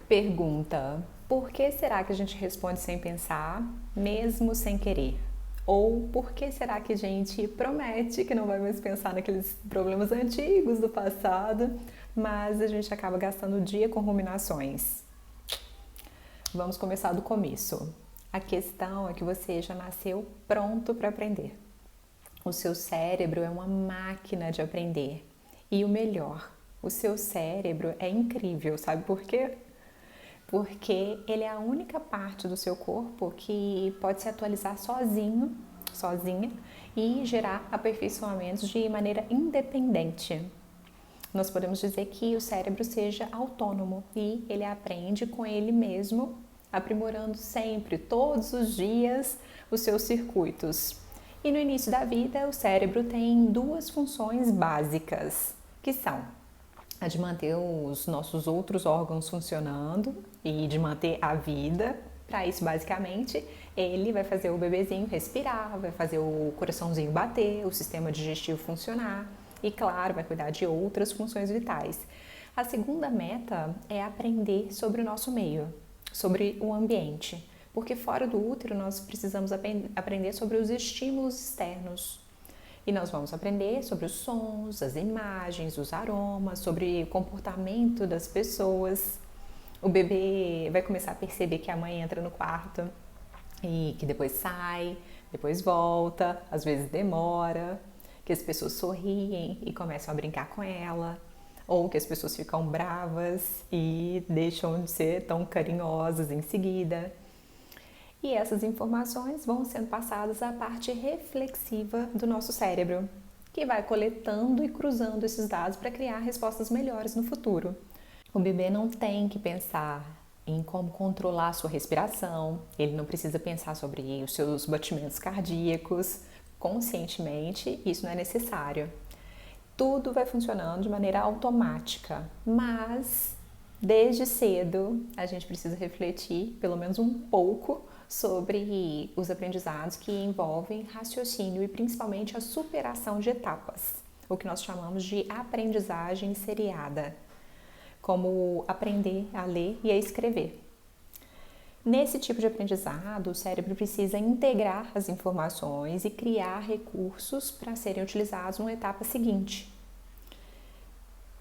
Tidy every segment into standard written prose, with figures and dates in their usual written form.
Pergunta: por que será que a gente responde sem pensar, mesmo sem querer? Ou por que será que a gente promete que não vai mais pensar naqueles problemas antigos do passado, mas a gente acaba gastando o dia com ruminações? Vamos começar do começo. A questão é que você já nasceu pronto para aprender. O seu cérebro é uma máquina de aprender. E o melhor, o seu cérebro é incrível, sabe por quê? Porque ele é a única parte do seu corpo que pode se atualizar sozinha e gerar aperfeiçoamentos de maneira independente. Nós podemos dizer que o cérebro seja autônomo e ele aprende com ele mesmo, aprimorando sempre, todos os dias, os seus circuitos. E no início da vida, o cérebro tem duas funções básicas, que são a de manter os nossos outros órgãos funcionando e de manter a vida. Para isso, basicamente, ele vai fazer o bebezinho respirar, vai fazer o coraçãozinho bater, o sistema digestivo funcionar e, claro, vai cuidar de outras funções vitais. A segunda meta é aprender sobre o nosso meio, sobre o ambiente, porque fora do útero nós precisamos aprender sobre os estímulos externos. E nós vamos aprender sobre os sons, as imagens, os aromas, sobre o comportamento das pessoas. O bebê vai começar a perceber que a mãe entra no quarto e que depois sai, depois volta, às vezes demora, que as pessoas sorriem e começam a brincar com ela, ou que as pessoas ficam bravas e deixam de ser tão carinhosas em seguida. E essas informações vão sendo passadas à parte reflexiva do nosso cérebro, que vai coletando e cruzando esses dados para criar respostas melhores no futuro. O bebê não tem que pensar em como controlar a sua respiração, ele não precisa pensar sobre os seus batimentos cardíacos conscientemente, isso não é necessário. Tudo vai funcionando de maneira automática, mas desde cedo a gente precisa refletir pelo menos um pouco sobre os aprendizados que envolvem raciocínio e principalmente a superação de etapas, o que nós chamamos de aprendizagem seriada, como aprender a ler e a escrever. Nesse tipo de aprendizado, o cérebro precisa integrar as informações e criar recursos para serem utilizados numa etapa seguinte.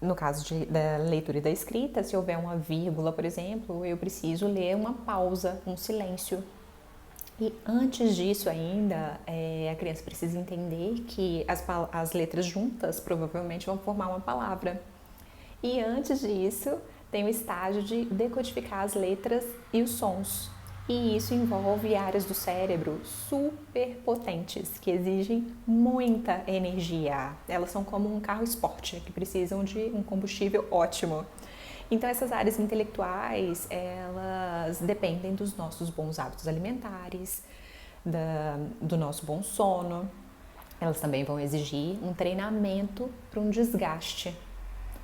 No caso da leitura e da escrita, se houver uma vírgula, por exemplo, eu preciso ler uma pausa, um silêncio. E antes disso ainda, a criança precisa entender que as letras juntas provavelmente vão formar uma palavra. E antes disso, tem o estágio de decodificar as letras e os sons. E isso envolve áreas do cérebro super potentes, que exigem muita energia. Elas são como um carro esporte, que precisam de um combustível ótimo. Então essas áreas intelectuais, elas dependem dos nossos bons hábitos alimentares, do nosso bom sono. Elas também vão exigir um treinamento para um desgaste,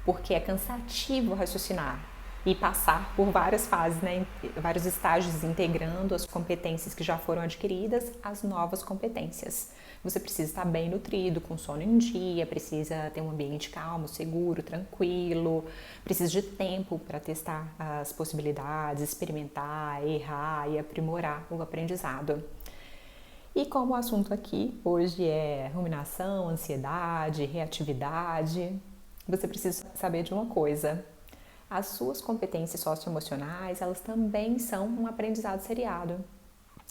porque é cansativo raciocinar e passar por várias fases, né, vários estágios integrando as competências que já foram adquiridas às novas competências. Você precisa estar bem nutrido, com sono em dia, precisa ter um ambiente calmo, seguro, tranquilo, precisa de tempo para testar as possibilidades, experimentar, errar e aprimorar o aprendizado. E como o assunto aqui hoje é ruminação, ansiedade, reatividade, você precisa saber de uma coisa: as suas competências socioemocionais, elas também são um aprendizado seriado.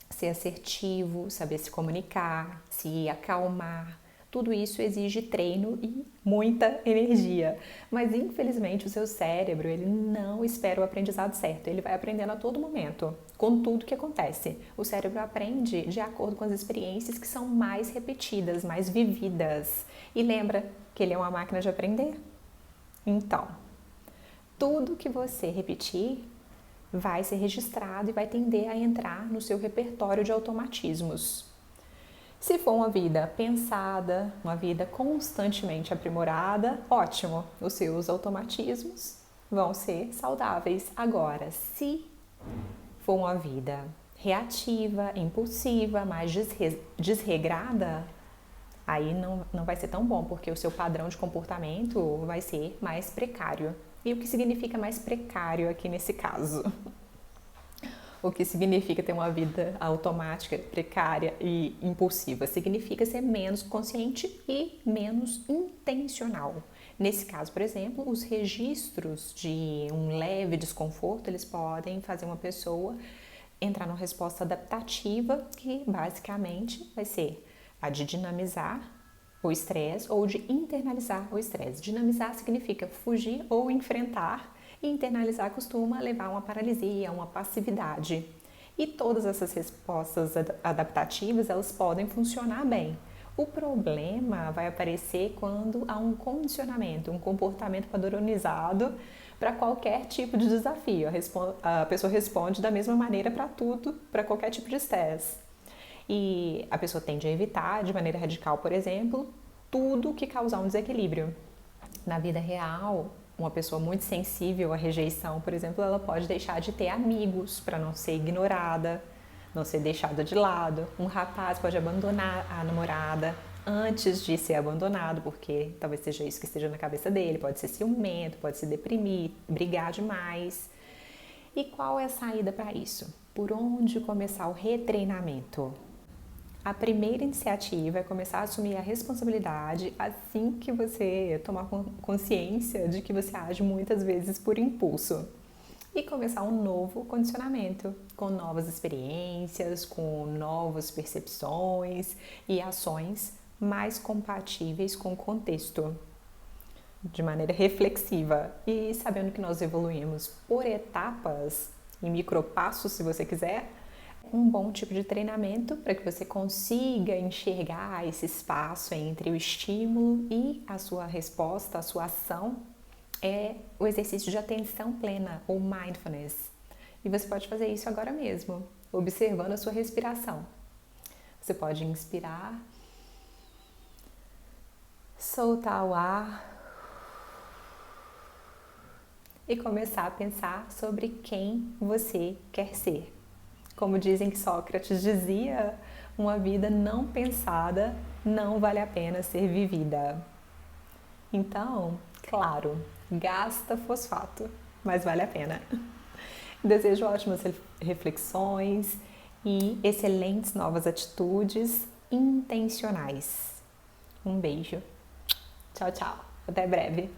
Ser assertivo, saber se comunicar, se acalmar, tudo isso exige treino e muita energia. Mas infelizmente o seu cérebro, ele não espera o aprendizado certo, ele vai aprendendo a todo momento, com tudo que acontece. O cérebro aprende de acordo com as experiências que são mais repetidas, mais vividas. E lembra que ele é uma máquina de aprender? Então, tudo que você repetir vai ser registrado e vai tender a entrar no seu repertório de automatismos. Se for uma vida pensada, uma vida constantemente aprimorada, ótimo, os seus automatismos vão ser saudáveis. Agora, se for uma vida reativa, impulsiva, mais desregrada, aí não vai ser tão bom, porque o seu padrão de comportamento vai ser mais precário. E o que significa mais precário aqui nesse caso? O que significa ter uma vida automática, precária e impulsiva? Significa ser menos consciente e menos intencional. Nesse caso, por exemplo, os registros de um leve desconforto, eles podem fazer uma pessoa entrar numa resposta adaptativa, que basicamente vai ser a de dinamizar o estresse ou de internalizar o estresse. Dinamizar significa fugir ou enfrentar, e internalizar costuma levar a uma paralisia, uma passividade. E todas essas respostas adaptativas, elas podem funcionar bem. O problema vai aparecer quando há um condicionamento, um comportamento padronizado para qualquer tipo de desafio. A pessoa responde da mesma maneira para tudo, para qualquer tipo de estresse. E a pessoa tende a evitar, de maneira radical, por exemplo, tudo que causar um desequilíbrio. Na vida real, uma pessoa muito sensível à rejeição, por exemplo, ela pode deixar de ter amigos para não ser ignorada, não ser deixada de lado. Um rapaz pode abandonar a namorada antes de ser abandonado, porque talvez seja isso que esteja na cabeça dele. Pode ser ciumento, pode se deprimir, brigar demais. E qual é a saída para isso? Por onde começar o retreinamento? A primeira iniciativa é começar a assumir a responsabilidade assim que você tomar consciência de que você age muitas vezes por impulso. E começar um novo condicionamento, com novas experiências, com novas percepções e ações mais compatíveis com o contexto, de maneira reflexiva e sabendo que nós evoluímos por etapas, em micropassos, se você quiser. Um bom tipo de treinamento para que você consiga enxergar esse espaço entre o estímulo e a sua resposta, a sua ação, é o exercício de atenção plena, ou mindfulness. E você pode fazer isso agora mesmo, observando a sua respiração. Você pode inspirar, soltar o ar e começar a pensar sobre quem você quer ser. Como dizem que Sócrates dizia, uma vida não pensada não vale a pena ser vivida. Então, claro, gasta fosfato, mas vale a pena. Desejo ótimas reflexões e excelentes novas atitudes intencionais. Um beijo. Tchau, tchau. Até breve.